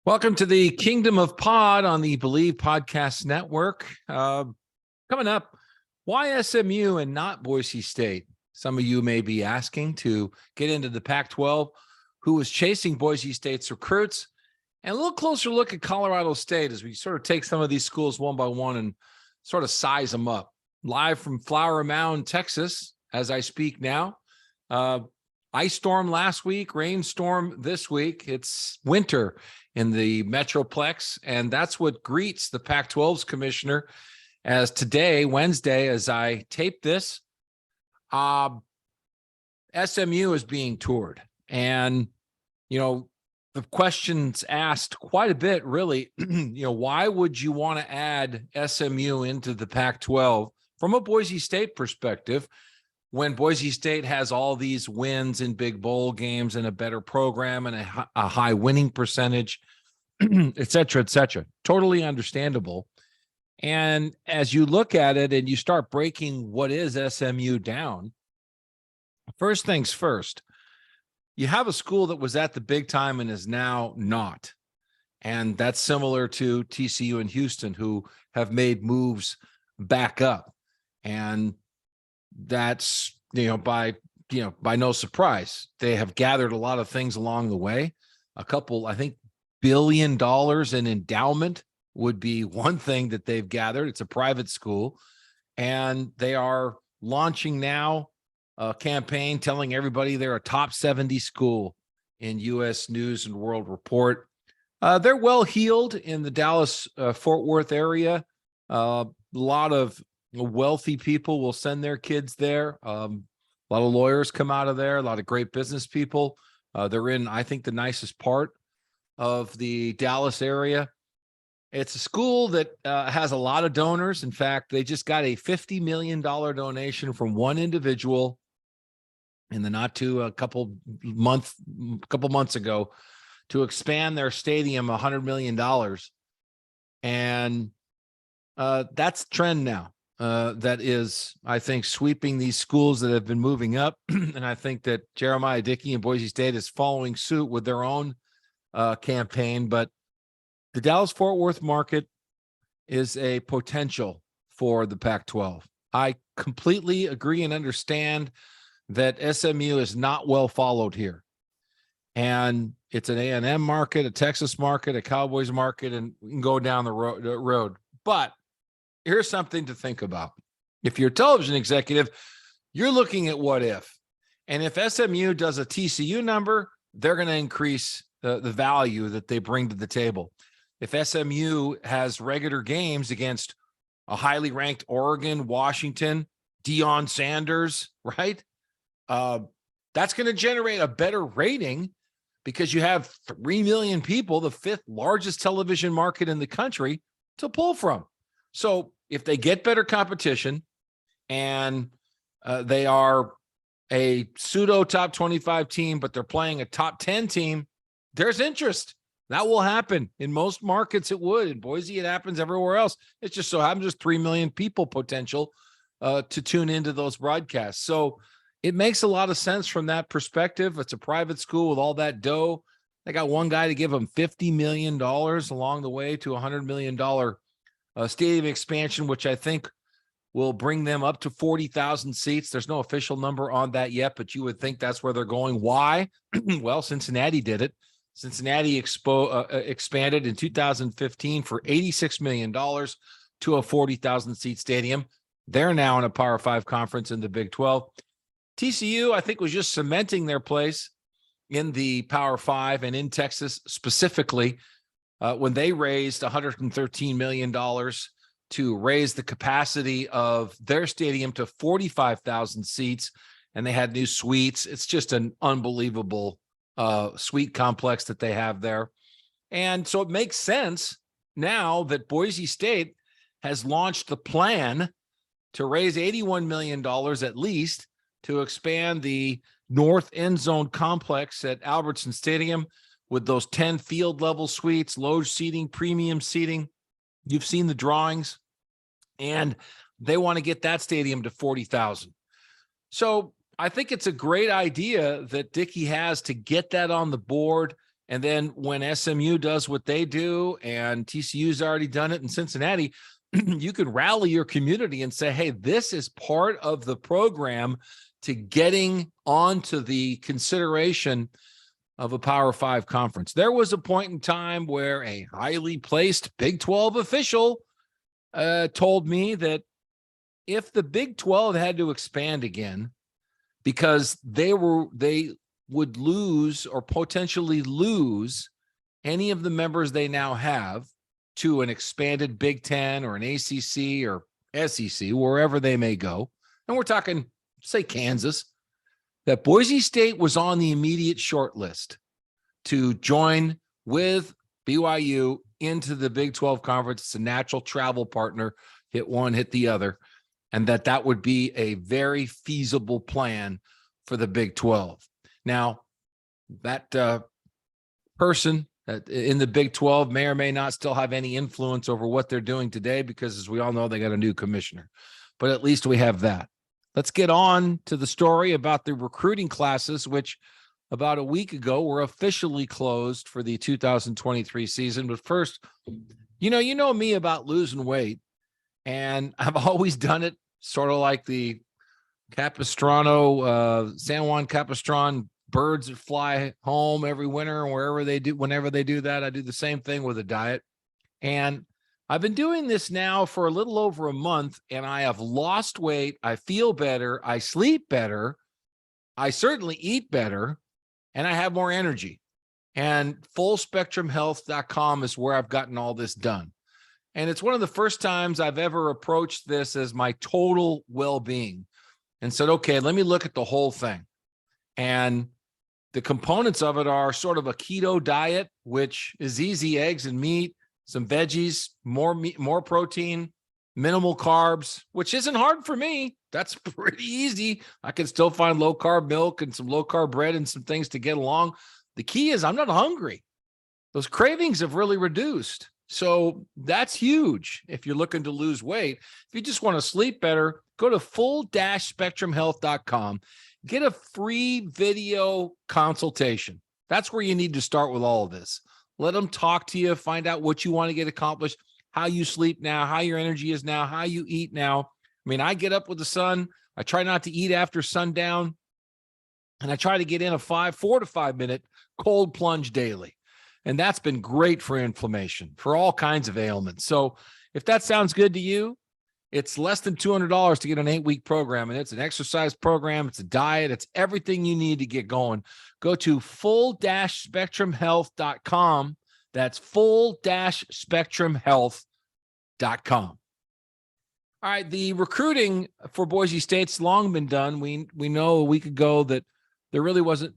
Welcome to the Kingdom of Pod on the Believe Podcast Network. Coming up, why SMU and not Boise State? Some of you may be asking to get into the Pac-12, who was chasing Boise State's recruits, and a little closer look at Colorado State as we sort of take some of these schools one by one and sort of size them up. Live from Flower Mound, Texas, as I speak now. Ice storm last week, rainstorm this week. It's winter in the Metroplex, and that's what greets the Pac-12's commissioner as today, Wednesday, as I tape this, SMU is being toured. And, the questions asked quite a bit, really, why would you want to add SMU into the Pac-12 from a Boise State perspective when Boise State has all these wins in big bowl games and a better program and a high winning percentage, et cetera, et cetera. Totally understandable. And as you look at it and you start breaking what is SMU down, first things first, you have a school that was at the big time and is now not. And that's similar to TCU and Houston, who have made moves back up. And that's, by no surprise. They have gathered a lot of things along the way. A couple, I think, $1 billion in endowment would be one thing that they've gathered. It's a private school, and they are launching now a campaign telling everybody they're a top 70 school in U.S. News and World Report. They're well heeled in the Dallas Fort Worth area. A lot of wealthy people will send their kids there. A lot of lawyers come out of there, a lot of great business people. They're in, I think, the nicest part of the Dallas area. It's a school that has a lot of donors. In fact, they just got a $50 million donation from one individual in the a couple months ago to expand their stadium $100 million. And that's trend now. That is, I think, sweeping these schools that have been moving up. And I think that Jeremiah Dickey and Boise State is following suit with their own campaign. But the Dallas-Fort Worth market is a potential for the Pac-12. I completely agree and understand that SMU is not well followed here. And it's an A&M market, a Texas market, a Cowboys market, and we can go down the road. But here's something to think about. If you're a television executive, you're looking at what if. And if SMU does a TCU number, they're going to increase the value that they bring to the table. If SMU has regular games against a highly ranked Oregon, Washington, Deion Sanders, right? That's going to generate a better rating because you have 3 million people, the fifth largest television market in the country, to pull from. So if they get better competition and they are a pseudo top 25 team, but they're playing a top 10 team, there's interest. That will happen. In most markets, it would. In Boise, it happens everywhere else. It's just so happens just 3 million people potential to tune into those broadcasts. So it makes a lot of sense from that perspective. It's a private school with all that dough. They got one guy to give them $50 million along the way to $100 million stadium expansion, which I think will bring them up to 40,000 seats. There's no official number on that yet, but you would think that's where they're going. Why? Well, Cincinnati did it. Cincinnati expanded in 2015 for $86 million to a 40,000 seat stadium. They're now in a Power 5 conference in the Big 12. TCU, I think, was just cementing their place in the Power 5 and in Texas specifically when they raised $113 million to raise the capacity of their stadium to 45,000 seats, and they had new suites. It's just an unbelievable suite complex that they have there. And so it makes sense now that Boise State has launched the plan to raise $81 million at least to expand the north end zone complex at Albertson Stadium with those 10 field level suites, low seating, premium seating. You've seen the drawings, and they want to get that stadium to 40,000. So I think it's a great idea that Dickey has to get that on the board And then when SMU does what they do and TCU's already done it in Cincinnati, you could rally your community and say, hey, this is part of the program to getting onto the consideration of a Power 5 conference. There was a point in time where a highly placed Big 12 official told me that if the Big 12 had to expand again because they would lose or potentially lose any of the members they now have to an expanded Big 10 or an ACC or SEC, wherever they may go. And we're talking, say, Kansas, that Boise State was on the immediate short list to join with BYU into the Big 12 conference. It's a natural travel partner, hit one, hit the other, and that would be a very feasible plan for the Big 12. Now, that person in the Big 12 may or may not still have any influence over what they're doing today because, as we all know, they got a new commissioner. But at least we have that. Let's get on to the story about the recruiting classes, which about a week ago were officially closed for the 2023 season. But first, you know me about losing weight, and I've always done it sort of like the Capistrano, San Juan Capistran birds that fly home every winter, and whenever they do that, I do the same thing with a diet. And I've been doing this now for a little over a month, and I have lost weight. I feel better. I sleep better. I certainly eat better, and I have more energy. And fullspectrumhealth.com is where I've gotten all this done. And it's one of the first times I've ever approached this as my total well-being and said, okay, let me look at the whole thing. And the components of it are sort of a keto diet, which is easy: eggs and meat, some veggies, more meat, more protein, minimal carbs, which isn't hard for me. That's pretty easy. I can still find low carb milk and some low carb bread and some things to get along. The key is I'm not hungry. Those cravings have really reduced. So that's huge if you're looking to lose weight. If you just want to sleep better, go to full-spectrumhealth.com. Get a free video consultation. That's where you need to start with all of this. Let them talk to you, find out what you want to get accomplished, how you sleep now, how your energy is now, how you eat now. I mean, I get up with the sun. I try not to eat after sundown, and I try to get in a 4 to 5 minute cold plunge daily. And that's been great for inflammation, for all kinds of ailments. So if that sounds good to you, it's less than $200 to get an 8-week program, and it's an exercise program. It's a diet. It's everything you need to get going. Go to full-spectrumhealth.com. That's full-spectrumhealth.com. All right, the recruiting for Boise State's long been done. We know a week ago that there really wasn't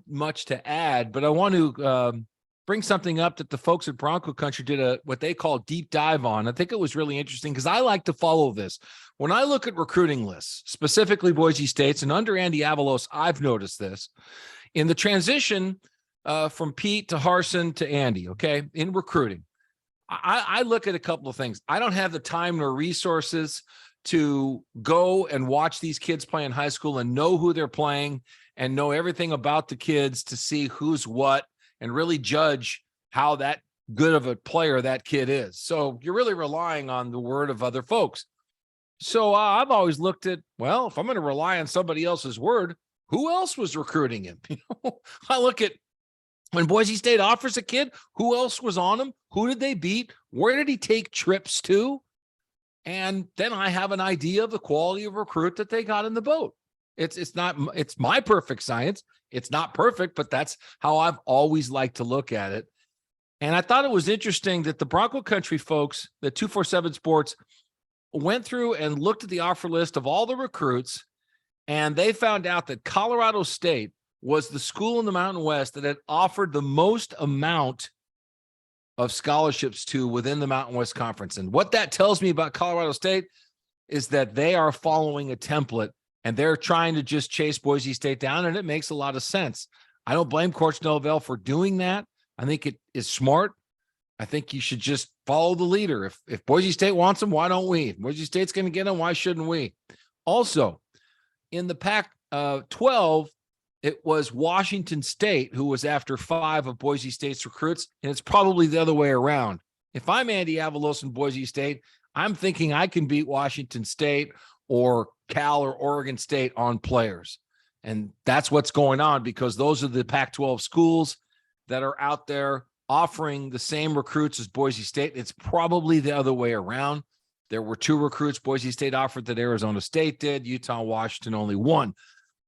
much to add, but I want to bring something up that the folks at Bronco Country did what they call deep dive on. I think it was really interesting because I like to follow this. When I look at recruiting lists, specifically Boise State's, and under Andy Avalos, I've noticed this in the transition from Pete to Harsin to Andy, okay, in recruiting. I look at a couple of things. I don't have the time or resources to go and watch these kids play in high school and know who they're playing and know everything about the kids to see who's what and really judge how that good of a player that kid is. So you're really relying on the word of other folks. So I've always looked at, well, if I'm going to rely on somebody else's word, who else was recruiting him? I look at when Boise State offers a kid, who else was on him? Who did they beat? Where did he take trips to? And then I have an idea of the quality of recruit that they got in the boat. It's my perfect science. It's not perfect, but that's how I've always liked to look at it. And I thought it was interesting that the Bronco Country folks, the 247 Sports, went through and looked at the offer list of all the recruits, and they found out that Colorado State was the school in the Mountain West that had offered the most amount of scholarships to within the Mountain West Conference. And what that tells me about Colorado State is that they are following a template and they're trying to just chase Boise State down, and it makes a lot of sense. I don't blame Coach Novell for doing that. I think it is smart. I think you should just follow the leader. If Boise State wants them, why don't we? If Boise State's going to get them, why shouldn't we? Also, in the Pac-12, It was Washington State who was after 5 of Boise State's recruits, and it's probably the other way around. If I'm Andy Avalos in Boise State, I'm thinking I can beat Washington State or Cal or Oregon State on players. And that's what's going on, because those are the Pac-12 schools that are out there offering the same recruits as Boise State. It's probably the other way around. There were 2 recruits Boise State offered that Arizona State did. Utah, Washington, only 1.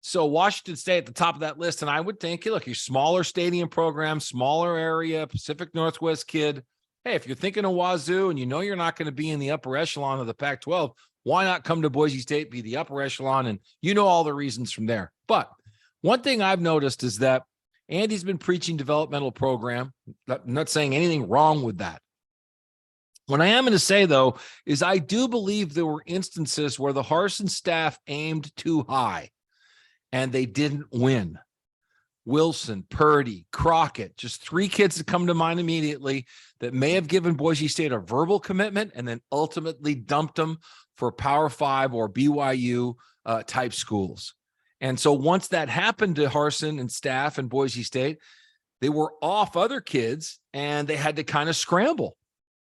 So Washington State at the top of that list. And I would think, look, you're smaller stadium program, smaller area, Pacific Northwest kid. Hey, if you're thinking of Wazoo and you know you're not going to be in the upper echelon of the Pac-12, why not come to Boise State, be the upper echelon? And you know all the reasons from there. But one thing I've noticed is that Andy's been preaching developmental program. I'm not saying anything wrong with that. What I am going to say, though, is I do believe there were instances where the Harsin staff aimed too high and they didn't win. Wilson, Purdy, Crockett, just 3 kids that come to mind immediately that may have given Boise State a verbal commitment and then ultimately dumped them for Power 5 or BYU type schools. And so once that happened to Harsin and staff and Boise State, they were off other kids and they had to kind of scramble.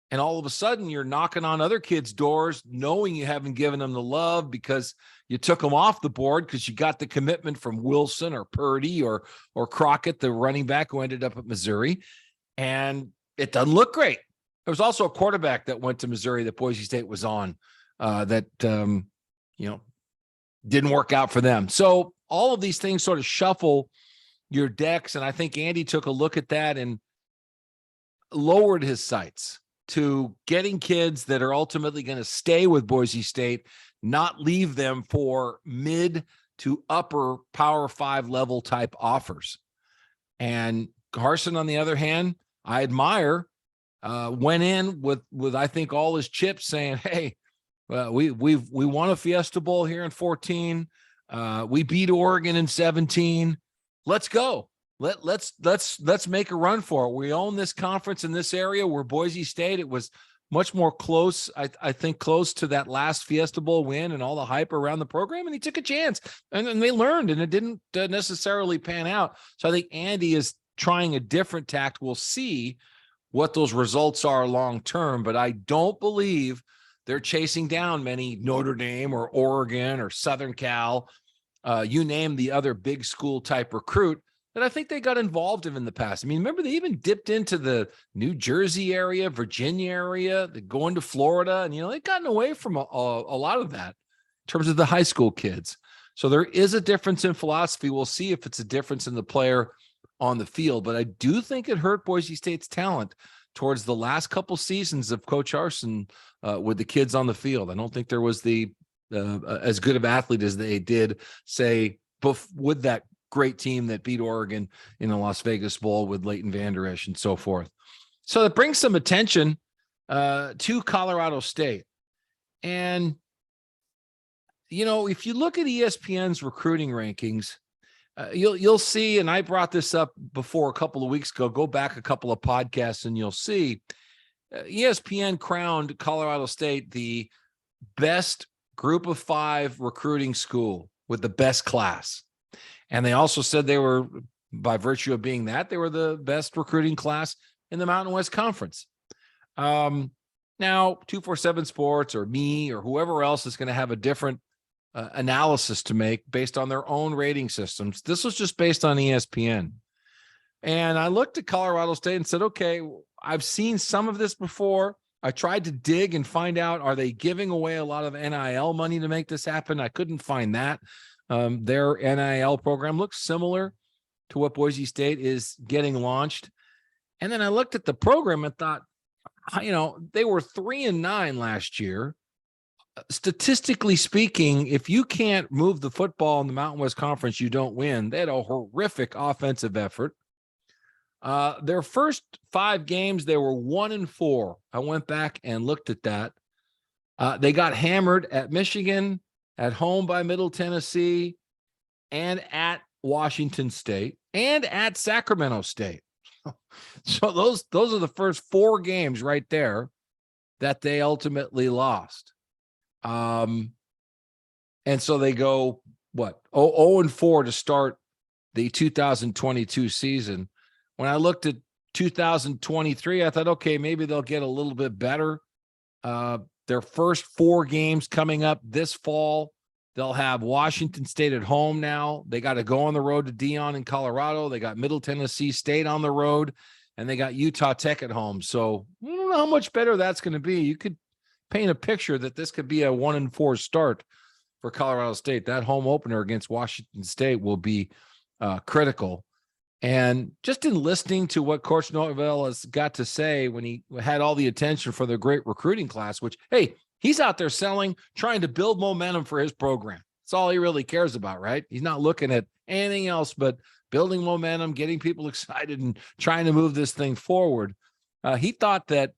And all of a sudden you're knocking on other kids' doors, knowing you haven't given them the love because you took them off the board because you got the commitment from Wilson or Purdy or Crockett, the running back who ended up at Missouri. And it doesn't look great. There was also a quarterback that went to Missouri that Boise State was on that didn't work out for them. So all of these things sort of shuffle your decks. And I think Andy took a look at that and lowered his sights to getting kids that are ultimately going to stay with Boise State, not leave them for mid to upper Power 5 level type offers. And Harsin, on the other hand, I admire, went in with I think all his chips saying, hey, we won a Fiesta Bowl here in 14. We beat Oregon in 17. Let's go. Let's make a run for it. We own this conference in this area. We're Boise State. It was much more close, I think, close to that last Fiesta Bowl win and all the hype around the program. And he took a chance, and they learned, and it didn't necessarily pan out. So I think Andy is trying a different tact. We'll see what those results are long term, but I don't believe they're chasing down many Notre Dame or Oregon or Southern Cal, you name the other big school type recruit that I think they got involved in the past. I mean, remember, they even dipped into the New Jersey area, Virginia area, they go into Florida, and, they've gotten away from a lot of that in terms of the high school kids. So there is a difference in philosophy. We'll see if it's a difference in the player on the field, but I do think it hurt Boise State's talent towards the last couple seasons of Coach Harsin with the kids on the field. I don't think there was as good of athlete as they did, say, with that great team that beat Oregon in the Las Vegas Bowl with Leighton Vander Esch and so forth. So that brings some attention to Colorado State. And, if you look at ESPN's recruiting rankings, you'll see, and I brought this up before a couple of weeks ago, go back a couple of podcasts and you'll see ESPN crowned Colorado State the best group of 5 recruiting school with the best class. And they also said they were, by virtue of being that, they were the best recruiting class in the Mountain West Conference. Now, 247 Sports or me or whoever else is going to have a different analysis to make based on their own rating systems. This was just based on ESPN. And I looked at Colorado State and said, okay, I've seen some of this before. I tried to dig and find out, are they giving away a lot of NIL money to make this happen? I couldn't find that. Their NIL program looks similar to what Boise State is getting launched. And then I looked at the program and thought, they were 3-9 last year. Statistically speaking, if you can't move the football in the Mountain West Conference, you don't win. They had a horrific offensive effort. Their first 5 games, they were 1-4. I went back and looked at that. They got hammered at Michigan, at home by Middle Tennessee, and at Washington State, and at Sacramento State. So those are the first 4 games right there that they ultimately lost. And so they go, 0-4 to start the 2022 season. When I looked at 2023, I thought, okay, maybe they'll get a little bit better. Their first 4 games coming up this fall. They'll have Washington State at home now. They got to go on the road to Dion in Colorado. They got Middle Tennessee State on the road, and they got Utah Tech at home. So I don't know how much better that's going to be. You could paint a picture that this could be a 1-4 start for Colorado State. That home opener against Washington State will be critical. And just in listening to what Coach Norvell has got to say when he had all the attention for the great recruiting class, which, hey, he's out there selling, trying to build momentum for his program. That's all he really cares about, right? He's not looking at anything else but building momentum, getting people excited, and trying to move this thing forward. He thought that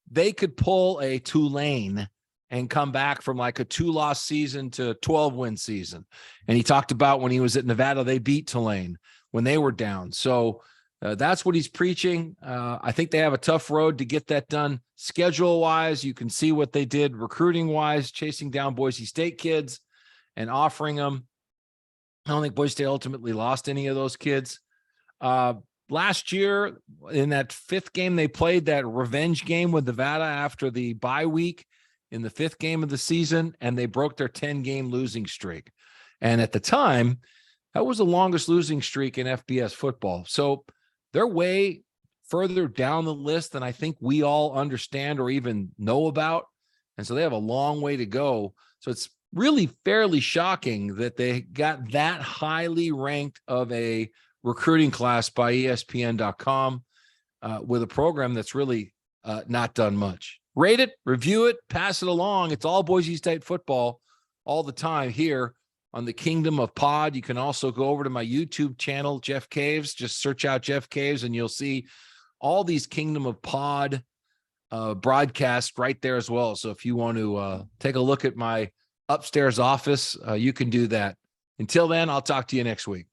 they could pull a Tulane and come back from like a 2-loss season to a 12-win season. And he talked about when he was at Nevada, they beat Tulane when they were down. So that's what he's preaching. I think they have a tough road to get that done. Schedule-wise, you can see what they did recruiting-wise, chasing down Boise State kids and offering them. I don't think Boise State ultimately lost any of those kids. Last year, in that 5th game, they played that revenge game with Nevada after the bye week in the 5th game of the season, and they broke their 10-game losing streak. And at the time, that was the longest losing streak in FBS football. So they're way further down the list than I think we all understand or even know about. And so they have a long way to go. So it's really fairly shocking that they got that highly ranked of a recruiting class by ESPN.com with a program that's really not done much. Rate it, review it, pass it along. It's all Boise State football all the time here on the Kingdom of Pod. You can also go over to my YouTube channel, Jeff Caves. Just search out Jeff Caves and you'll see all these Kingdom of Pod broadcasts right there as well. So if you want to take a look at my upstairs office, you can do that. Until then, I'll talk to you next week.